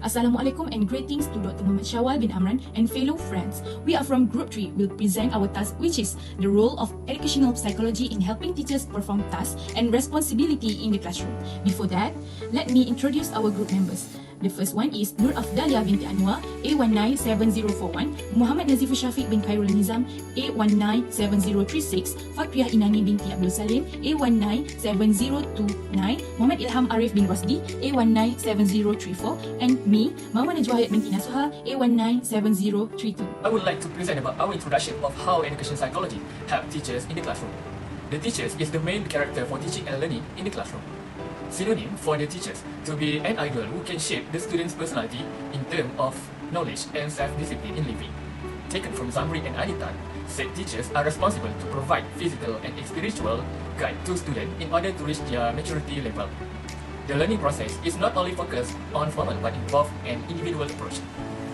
Assalamualaikum and greetings to Dr. Muhammad Shawal bin Amran and fellow friends. We are from Group 3. We'll present our task, which is the role of educational psychology in helping teachers perform tasks and responsibility in the classroom. Before that, let me introduce our group members. The first one is Nur AFDHALIA binti ANUAR, A197041, Muhammad NAZIFUSSYAFIQ bin KHAIRUL NIZAM, A197036, FAKHRIAH INANI binti ABDUL SALIM, A197029, Muhammad ILHAM ARIF bin ROSIDI, A197034, and me, Mawar NAJWA binti NASUHA, A197032. I would like to present about our introduction of how education psychology helps teachers in the classroom. The teachers is the main character for teaching and learning in the classroom. Synonym for the teachers to be an idol who can shape the student's personality in terms of knowledge and self-discipline in living. Taken from Zamri and Anita, said teachers are responsible to provide physical and spiritual guide to students in order to reach their maturity level. The learning process is not only focused on formal but involve an individual approach.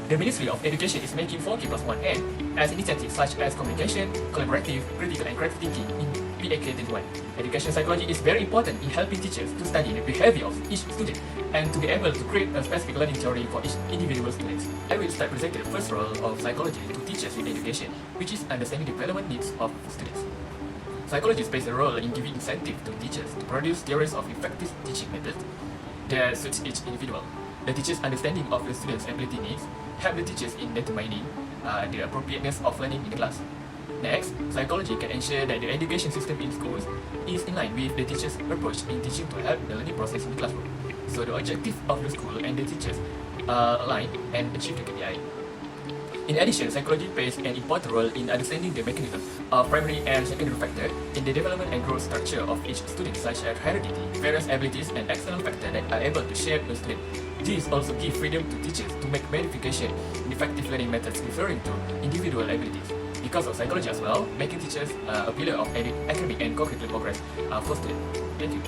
The Ministry of Education is making 4K+1N as initiatives such as communication, collaborative, critical and creative thinking in PAK21. Education psychology is very important in helping teachers to study the behavior of each student and to be able to create a specific learning theory for each individual student. I will start presenting the first role of psychology to teachers in education, which is understanding the development needs of students. Psychologists plays a role in giving incentive to teachers to produce theories of effective teaching methods that suits each individual. The teacher's understanding of the student's ability needs help the teachers in determining the appropriateness of learning in the class. Next, psychology can ensure that the education system in schools is in line with the teacher's approach in teaching to help the learning process in the classroom. So the objective of the school and the teachers align and achieve the KPI. In addition, psychology plays an important role in understanding the mechanism of primary and secondary factors in the development and growth structure of each student, such as heredity, various abilities, and external factors that are able to shape a student. These also give freedom to teachers to make modification in effective learning methods referring to individual abilities. Because of psychology as well, making teachers a pillar of academic and co-curricular progress for students. Thank you.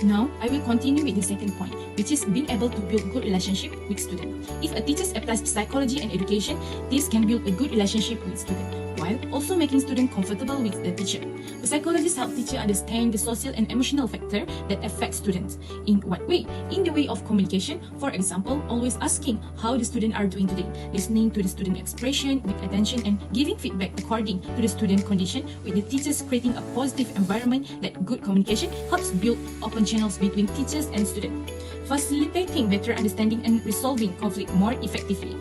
Now, I will continue with the second point, which is being able to build good relationship with students. If a teacher applies psychology and education, this can build a good relationship with students, while also making students comfortable with the teacher. The psychologists help teachers understand the social and emotional factor that affect students. In what way? In the way of communication, for example, always asking how the students are doing today, listening to the student expression with attention and giving feedback according to the student condition, with the teachers creating a positive environment. That good communication helps build open channels between teachers and students, facilitating better understanding and resolving conflict more effectively.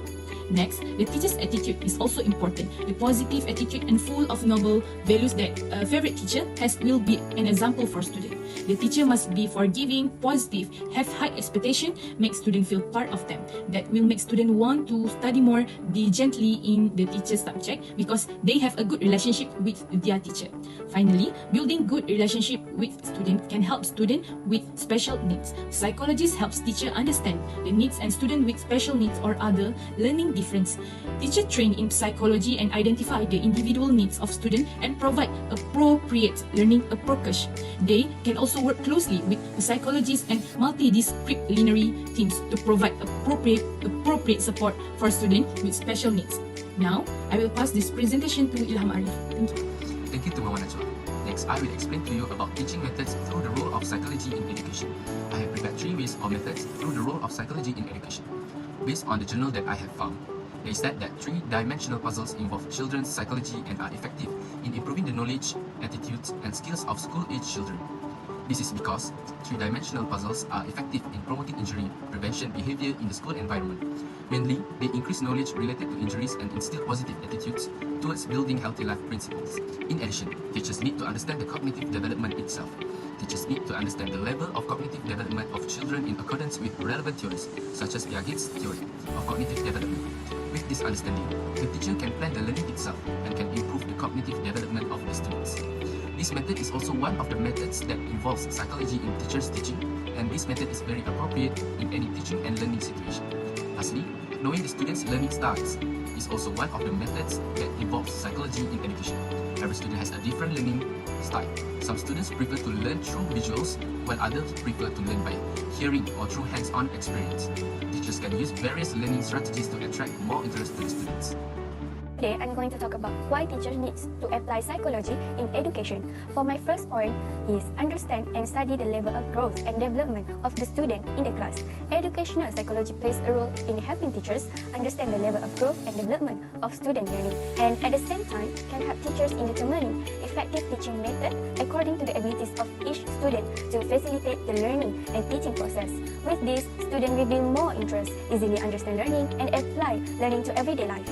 Next, the teacher's attitude is also important. The positive attitude and full of noble values that a favorite teacher has will be an example for students. The teacher must be forgiving, positive, have high expectation, make students feel part of them. That will make students want to study more diligently in the teacher's subject because they have a good relationship with their teacher. Finally, building good relationship with students can help students with special needs. Psychologists helps teacher understand the needs and students with special needs or other learning difference. Teacher trained in psychology and identify the individual needs of students and provide appropriate learning approach. They can also work closely with psychologists and multidisciplinary teams to provide appropriate support for students with special needs. Now, I will pass this presentation to ILHAM ARIF. Thank you. Thank you to Mawar Najwa. Next, I will explain to you about teaching methods through the role of psychology in education. I have prepared 3 ways or methods through the role of psychology in education. Based on the journal that I have found, they said that 3-dimensional puzzles involve children's psychology and are effective in improving the knowledge, attitudes, and skills of school-age children. This is because 3-dimensional puzzles are effective in promoting injury prevention behavior in the school environment. Mainly, they increase knowledge related to injuries and instill positive attitudes towards building healthy life principles. In addition, teachers need to understand the cognitive development itself. Teachers need to understand the level of cognitive development of children in accordance with relevant theories, such as Piaget's theory of cognitive development. With this understanding, the teacher can plan the learning itself and can improve the cognitive development of the students. This method is also one of the methods that involves psychology in teachers' teaching, and this method is very appropriate in any teaching and learning situation. Lastly, knowing the students' learning styles is also one of the methods that involves psychology in education. Every student has a different learning style. Some students prefer to learn through visuals, while others prefer to learn by hearing or through hands-on experience. Teachers can use various learning strategies to attract more interest to the students. Today, I'm going to talk about why teachers need to apply psychology in education. For my first point is understand and study the level of growth and development of the student in the class. Educational psychology plays a role in helping teachers understand the level of growth and development of student learning, and at the same time can help teachers in determining effective teaching method according to the abilities of each student to facilitate the learning and teaching process. With this, students will build more interest, easily understand learning, and apply learning to everyday life.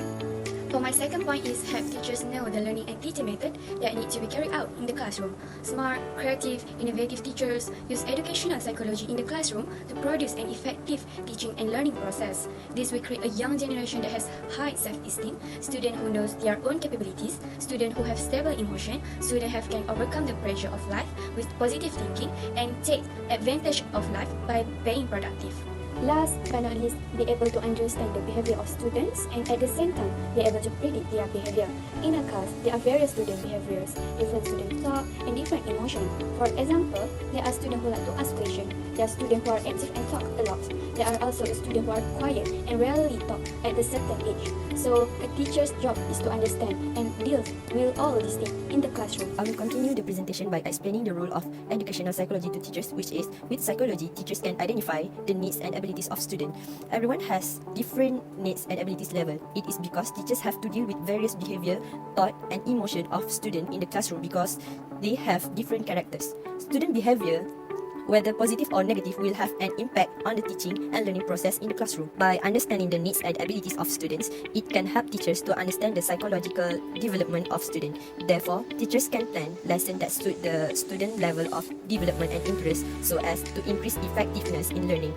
For my second point is help teachers know the learning and teaching method that need to be carried out in the classroom. Smart, creative, innovative teachers use educational psychology in the classroom to produce an effective teaching and learning process. This will create a young generation that has high self-esteem, students who knows their own capabilities, students who have stable emotion, students who can overcome the pressure of life with positive thinking and take advantage of life by being productive. Last but not least, be able to understand the behavior of students and at the same time be able to predict their behavior. In a class, there are various student behaviors, different student thought and different emotion. For example, there are students who like to ask questions, there are students who are active and talk a lot. There are also students who are quiet and rarely talk at a certain age. So, a teacher's job is to understand and deal with all these things in the classroom. I will continue the presentation by explaining the role of educational psychology to teachers, which is, with psychology, teachers can identify the needs and abilities of students. Everyone has different needs and abilities level. It is because teachers have to deal with various behavior, thought, and emotion of students in the classroom because they have different characters. Student behavior, whether positive or negative, will have an impact on the teaching and learning process in the classroom. By understanding the needs and abilities of students, it can help teachers to understand the psychological development of students. Therefore, teachers can plan lessons that suit the student level of development and interest so as to increase effectiveness in learning.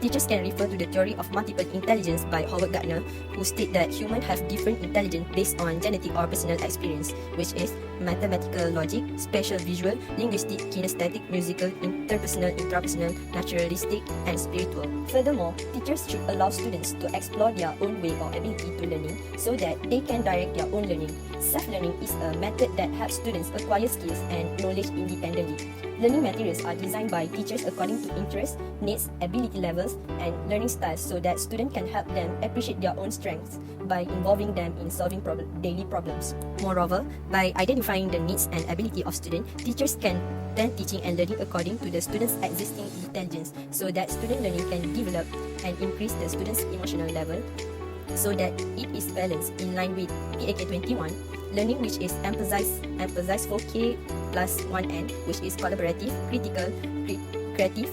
Teachers can refer to the theory of multiple intelligence by Howard Gardner, who state that humans have different intelligence based on genetic or personal experience, which is mathematical logic, spatial visual, linguistic, kinesthetic, musical, interpersonal, intrapersonal, naturalistic, and spiritual. Furthermore, teachers should allow students to explore their own way or ability to learning so that they can direct their own learning. Self-learning is a method that helps students acquire skills and knowledge independently. Learning materials are designed by teachers according to interests, needs, ability levels, and learning styles so that students can help them appreciate their own strengths by involving them in solving daily problems. Moreover, by identifying the needs and ability of students, teachers can plan teaching and learning according to the students' existing intelligence so that student learning can develop and increase the students' emotional level so that it is balanced in line with PAK 21. Learning which is emphasized for K plus 1N, which is collaborative, critical, creative,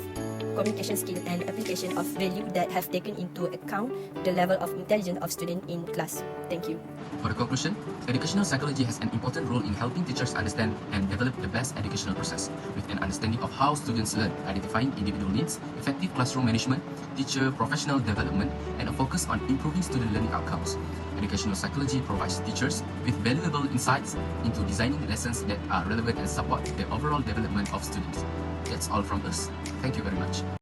communication skill, and application of value that have taken into account the level of intelligence of students in class. Thank you. For the conclusion, educational psychology has an important role in helping teachers understand and develop the best educational process, with an understanding of how students learn, identifying individual needs, effective classroom management, teacher professional development, and a focus on improving student learning outcomes. Educational psychology provides teachers with valuable insights into designing lessons that are relevant and support the overall development of students. That's all from us. Thank you very much.